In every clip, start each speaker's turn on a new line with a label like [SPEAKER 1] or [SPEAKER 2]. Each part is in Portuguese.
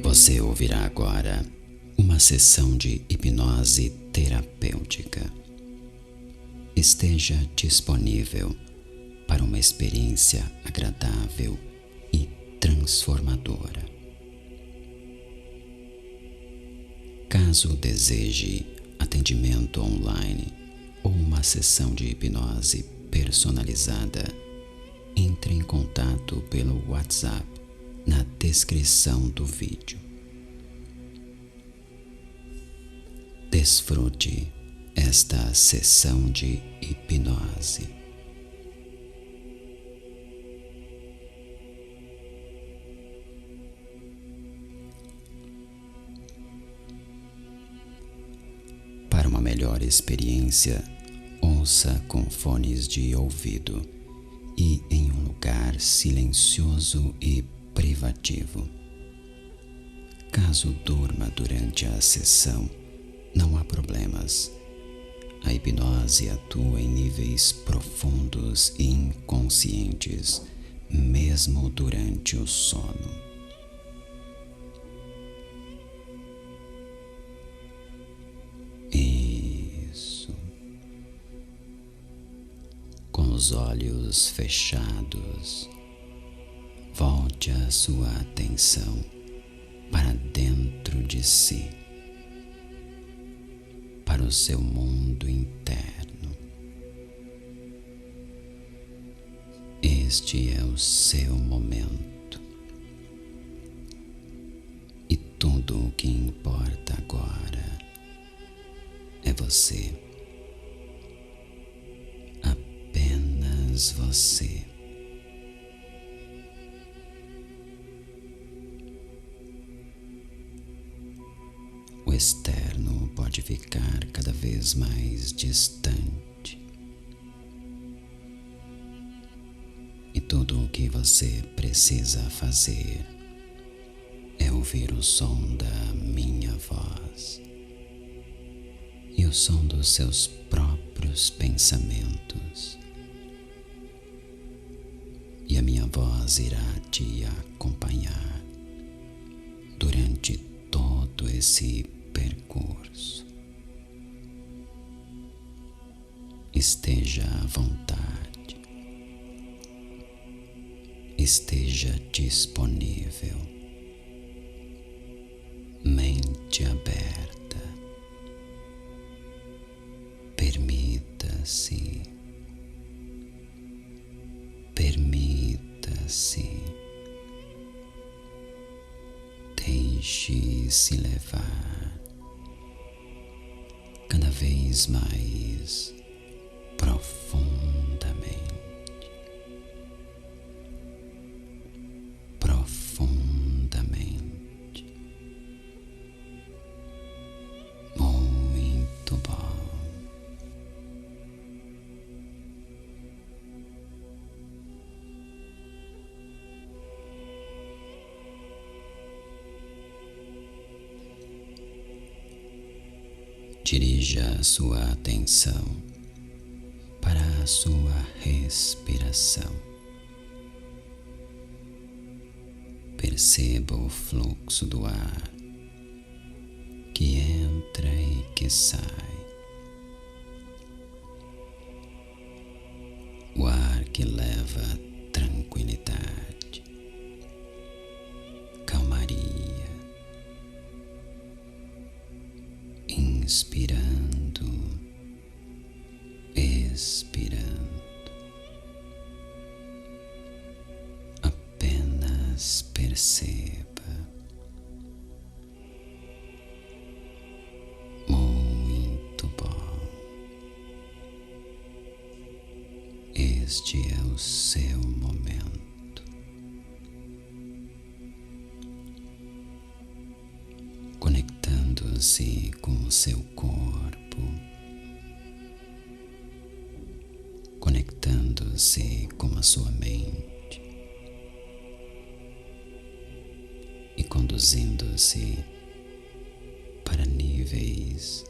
[SPEAKER 1] Você ouvirá agora uma sessão de hipnose terapêutica. Esteja disponível para uma experiência agradável e transformadora. Caso deseje atendimento online ou uma sessão de hipnose personalizada, entre em contato pelo WhatsApp na descrição do vídeo. Desfrute esta sessão de hipnose. Para uma melhor experiência, ouça com fones de ouvido e em um lugar silencioso e privativo. Caso durma durante a sessão, não há problemas. A hipnose atua em níveis profundos e inconscientes, mesmo durante o sono. Isso. Com os olhos fechados, volte a sua atenção para dentro de si, para o seu mundo interno. Este é o seu momento e tudo o que importa agora é você, apenas você. O externo pode ficar cada vez mais distante. E tudo o que você precisa fazer é ouvir o som da minha voz e o som dos seus próprios pensamentos. E a minha voz irá te acompanhar durante todo esse percurso. Esteja à vontade, esteja disponível, mente aberta, permita-se, deixe-se levar cada vez mais profundamente, muito bom. Dirija a sua atenção para a sua respiração. Perceba o fluxo do ar que entra e que sai. O ar que leva tranquilidade, calmaria, inspirando, expirando. Apenas perceba. Muito bom. Este é o seu momento. Conectando-se com o seu corpo, conectando-se com a sua mente e conduzindo-se para níveis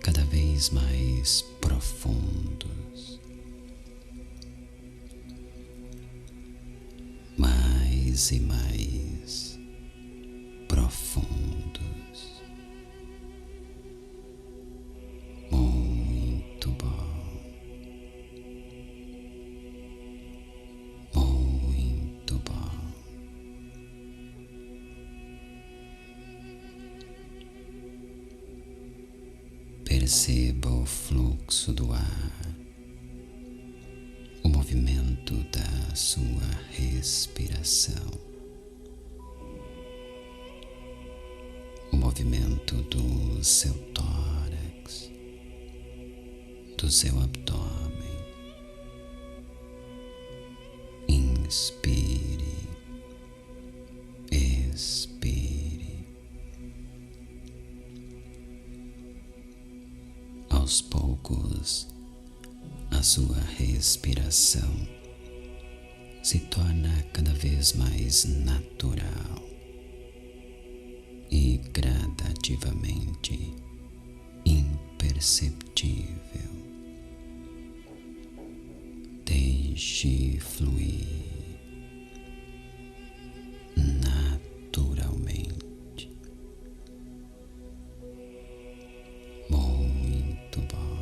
[SPEAKER 1] cada vez mais profundos, mais e mais Perceba o fluxo do ar, o movimento da sua respiração, o movimento do seu tórax, do seu abdômen. Inspire, expire. Aos poucos, a sua respiração se torna cada vez mais natural e gradativamente imperceptível. Deixe fluir naturalmente. Muito bom.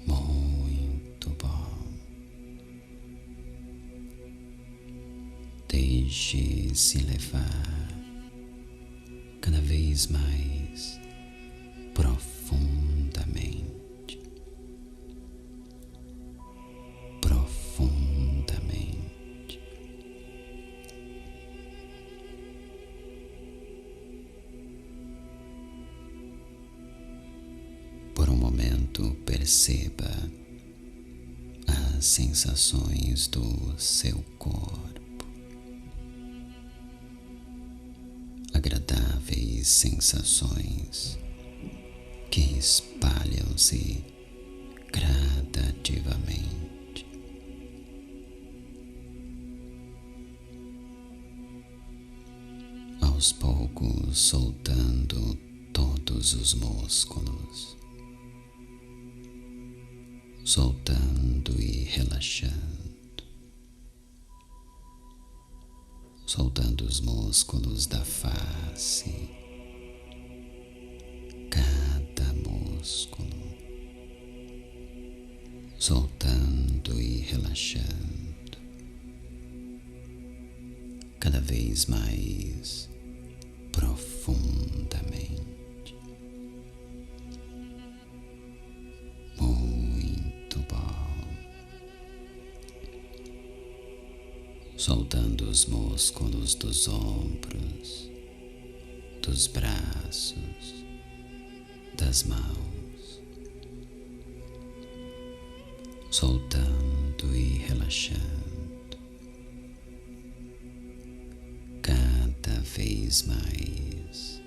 [SPEAKER 1] Muito bom. Deixe-se levar cada vez mais profundamente, profundamente. Por um momento, perceba as sensações do seu corpo. Agradáveis sensações que espalham-se gradativamente. Aos poucos, soltando todos os músculos, soltando e relaxando, soltando os músculos da face, cada músculo, soltando e relaxando, cada vez mais profundamente. Muito bom. Soltando os músculos dos ombros, dos braços, das mãos, soltando e relaxando, cada vez mais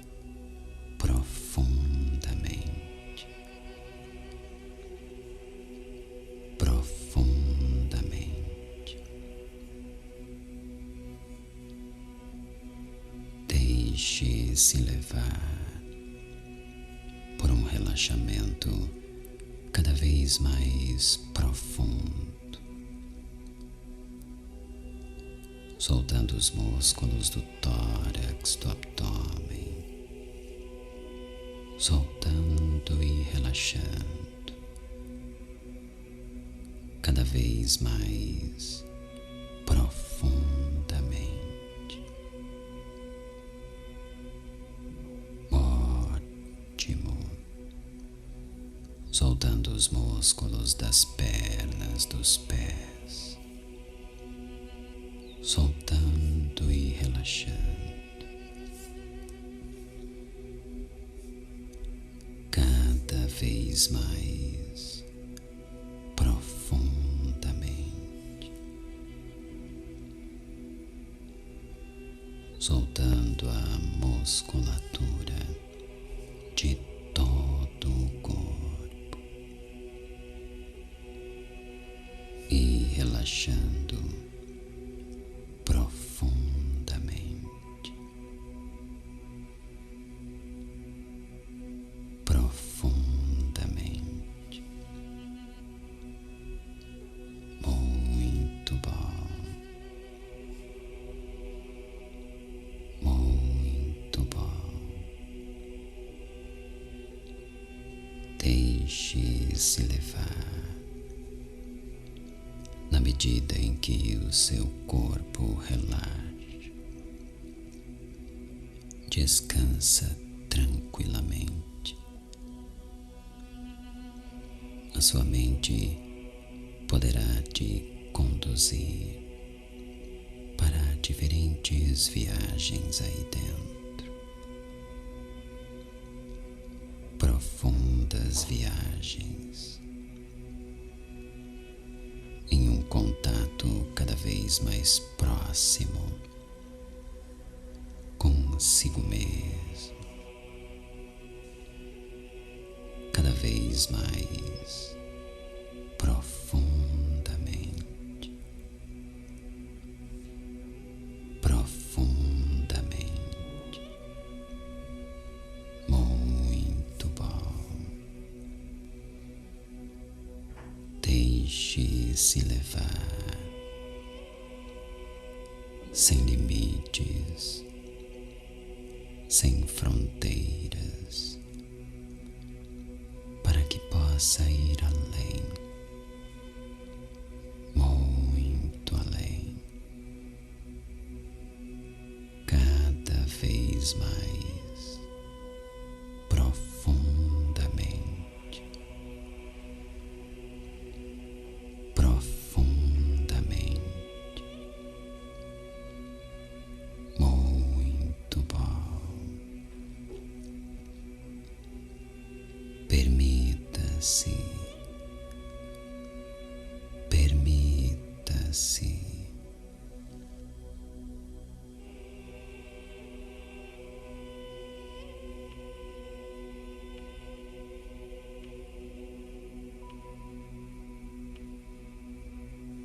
[SPEAKER 1] profundamente, profundamente. Deixe-se levar por um relaxamento cada vez mais profundo, soltando os músculos do tórax, do abdômen, soltando e relaxando, cada vez mais profundamente. Ótimo. Soltando os músculos das pernas, dos pés, soltando e relaxando, cada vez mais profundamente, soltando a musculatura de todo o corpo e relaxando profundamente, profundamente. Muito bom, muito bom. Deixe-se levar na medida em que o seu corpo relaxa descansa tranquilamente. A sua mente poderá te conduzir para diferentes viagens aí dentro, profundas viagens, em um contato cada vez mais próximo consigo mesmo, cada vez mais profundamente, muito bom. Deixe-se levar, sem limites, sem fronteiras, para que possa ir além, muito além, cada vez mais profundamente, muito bom. Permita-se, permita-se.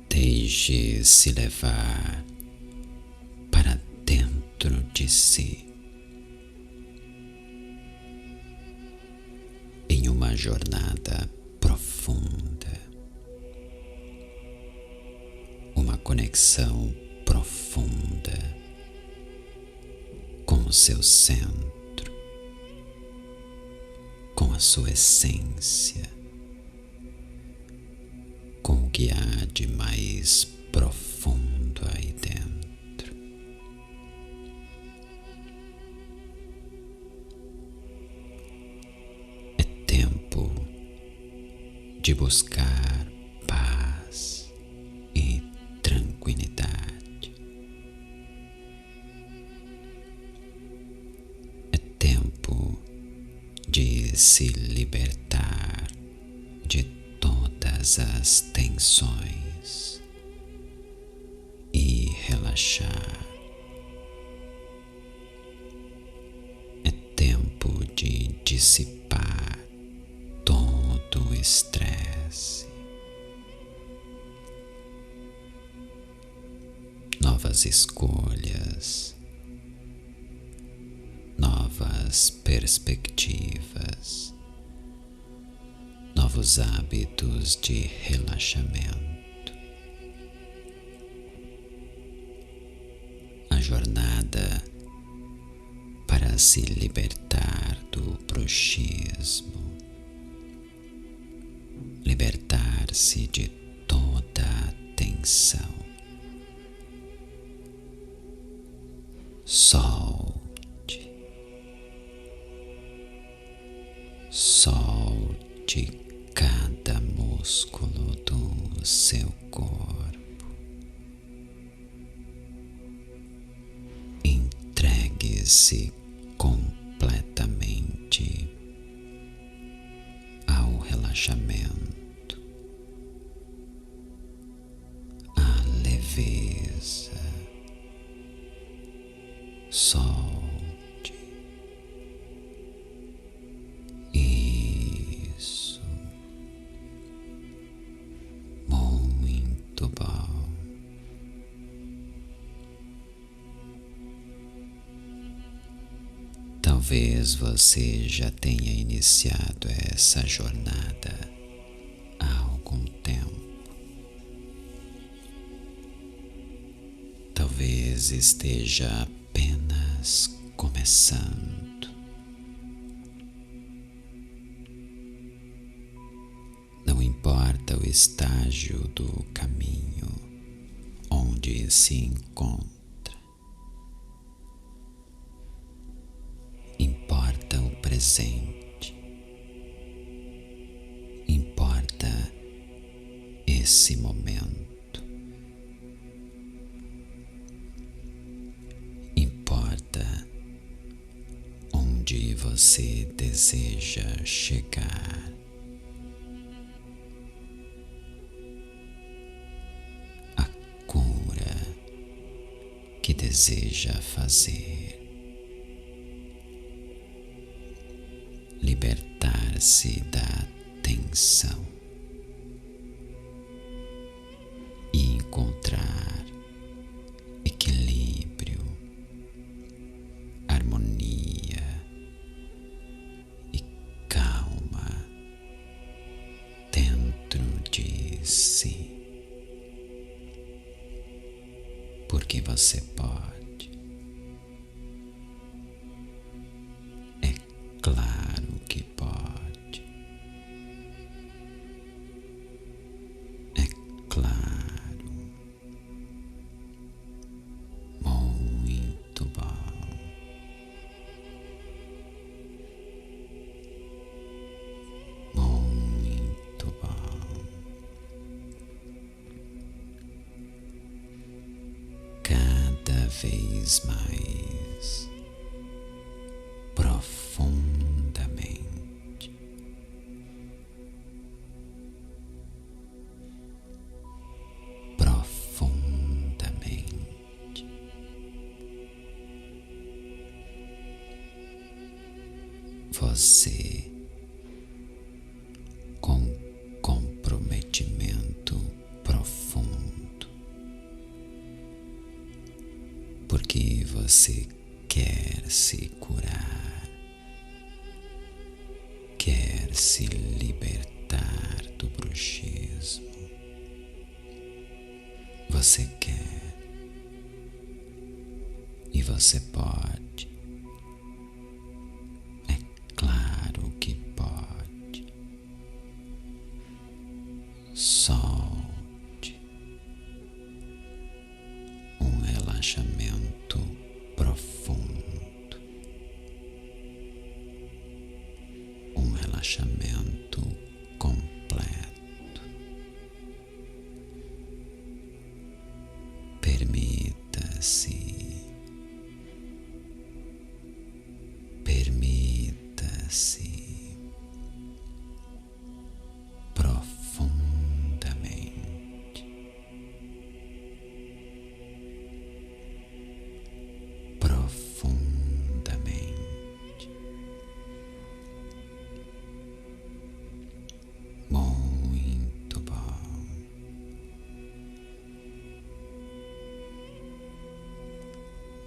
[SPEAKER 1] Deixe-se levar para dentro de si, em uma jornada profunda, uma conexão profunda com o seu centro, com a sua essência, com o que há de mais profundo aí dentro. É tempo de buscar paz e tranquilidade. É tempo de se libertar de todas as tensões e relaxar. É tempo de dissipar todo o estresse. Novas escolhas, novas perspectivas, novos hábitos de relaxamento. A jornada para se libertar do bruxismo, libertar-se de toda a tensão. Solte, solte cada músculo do seu corpo. Entregue-se completamente ao relaxamento, à leveza. Solte. Isso. Muito bom. Talvez você já tenha iniciado essa jornada há algum tempo. Talvez esteja apenas começando. Não importa o estágio do caminho onde se encontra. presente. Importa esse momento. Importa onde você deseja chegar. A cura que deseja fazer. Libertar-se da tensão e encontrar equilíbrio, harmonia e calma dentro de si. Porque você pode. É claro que pode. É claro. Muito bom. Muito bom. Cada vez mais profundamente. Profundamente. Você, com comprometimento profundo, porque você quer se curar, quer se libertar do bruxismo. Você quer e você pode. É claro que pode. Solte um relaxamento profundo, um relaxamento completo. Permita-se, permita-se profundamente, profundamente. Muito bom.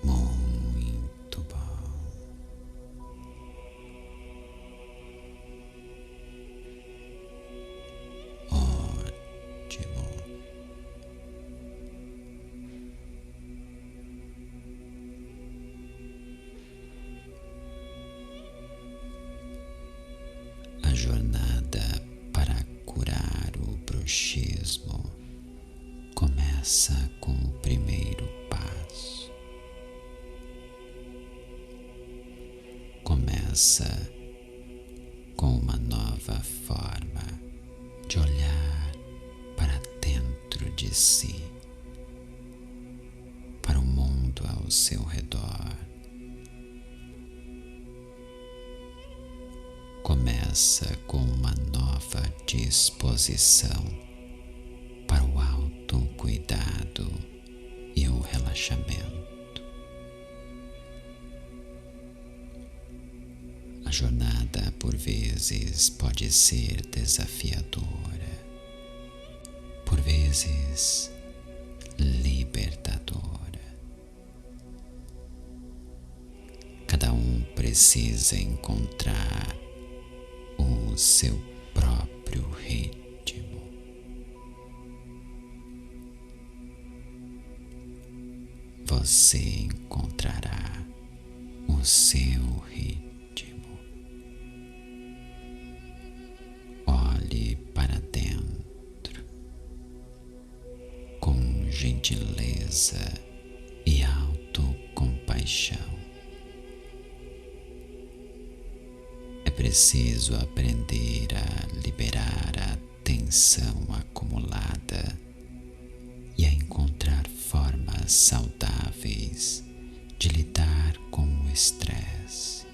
[SPEAKER 1] Muito bom. Ótimo. A jornada para curar o bruxismo começa com o primeiro passo. Começa com uma nova forma de olhar para dentro de si, para o mundo ao seu redor. Começa com uma nova disposição para o autocuidado e o relaxamento. A jornada, por vezes, pode ser desafiadora, por vezes libertadora. Cada um precisa encontrar o seu próprio ritmo. Você encontrará o seu ritmo. Olhe para dentro com gentileza e autocompaixão. preciso aprender a liberar a tensão acumulada e a encontrar formas saudáveis de lidar com o estresse.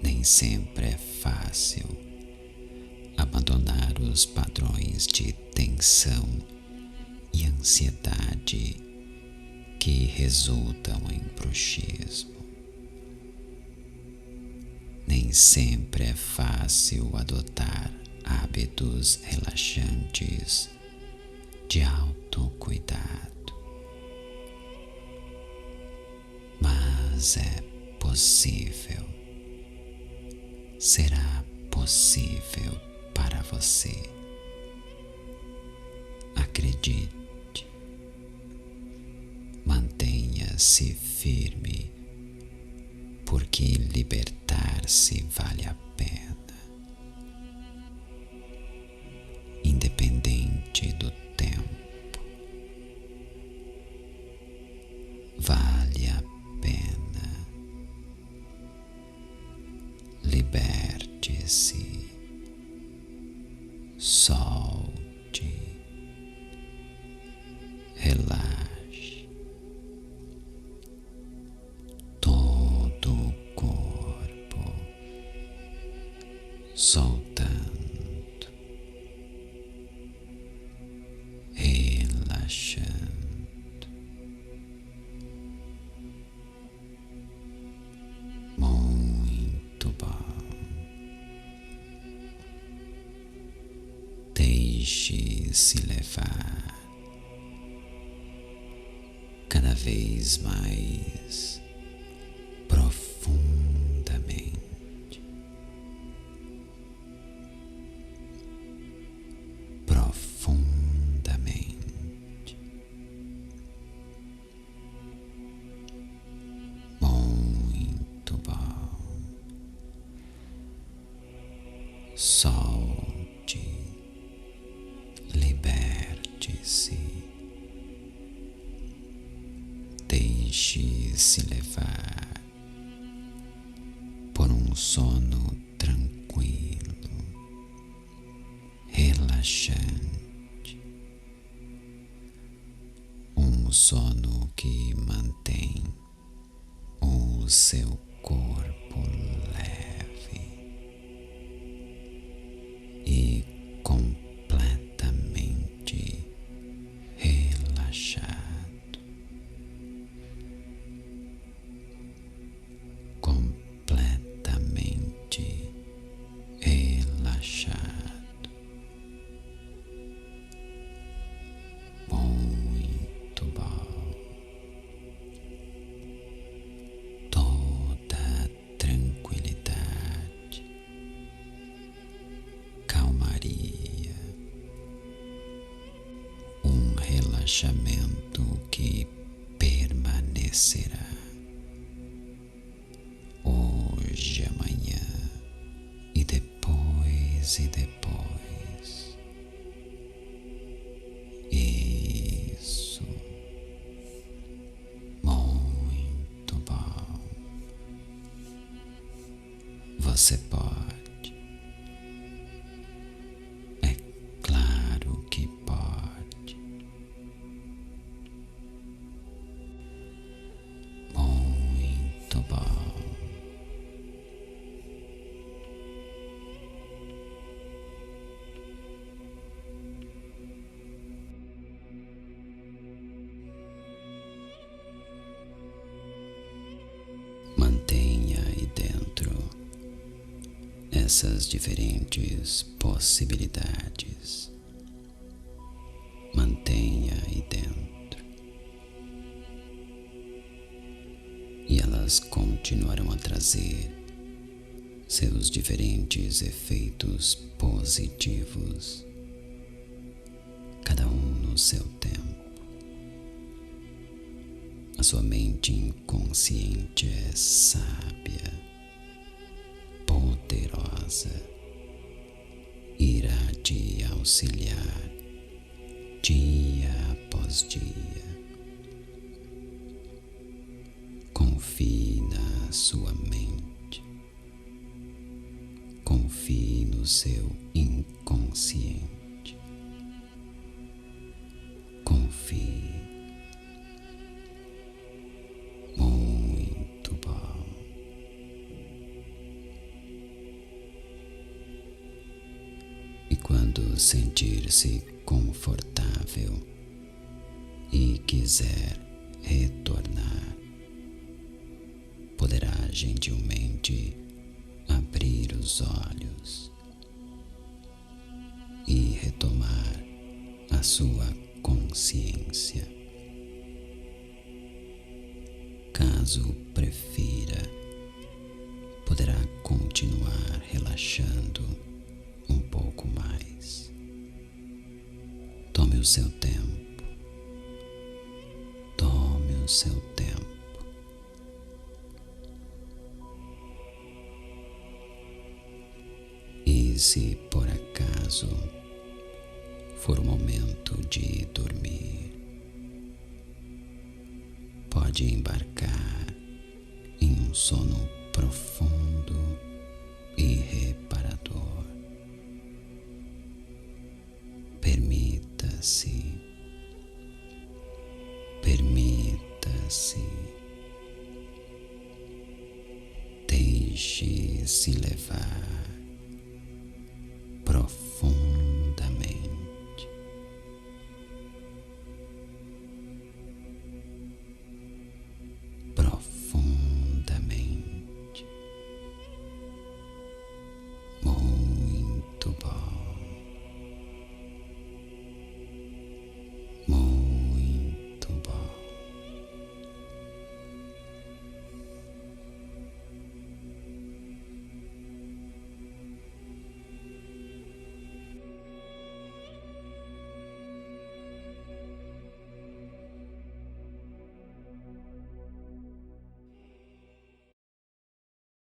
[SPEAKER 1] Nem sempre é fácil abandonar os padrões de tensão e ansiedade que resultam em bruxismo. Nem sempre é fácil adotar hábitos relaxantes de autocuidado, mas é possível, será possível para você. Acredite, mantenha-se firme, porque libertar-se vale a pena. Independente do tempo, vale a pena. Liberte-se, solte, relaxe todo o corpo, soltando, relaxando. Muito bom. Deixe-se levar cada vez mais profundamente, profundamente. Muito bom. Solte, liberte-se, deixe-se levar por um sono tranquilo, relaxante, um sono que mantém o seu corpo leve e completamente relaxado, completamente relaxado. Muito bom. Toda a tranquilidade, calmaria, um relaxamento que permanecerá hoje, amanhã e depois e depois. Isso, muito bom. Você pode, é claro que pode. Muito bom. Mantenha aí dentro essas diferentes possibilidades. Mantenha aí dentro. E elas continuarão a trazer seus diferentes efeitos positivos, cada um no seu tempo. A sua mente inconsciente é sábia, poderosa, irá te auxiliar dia após dia, com Confie na sua mente. Confie no seu inconsciente. Confie. Muito bom. E quando sentir-se confortável e quiser retornar, poderá gentilmente abrir os olhos e retomar a sua consciência. Caso prefira, poderá continuar relaxando um pouco mais. Tome o seu tempo. Tome o seu tempo. E se por acaso for o momento de dormir, pode embarcar em um sono profundo e reparador. Permita-se. Permita-se. Deixe-se levar.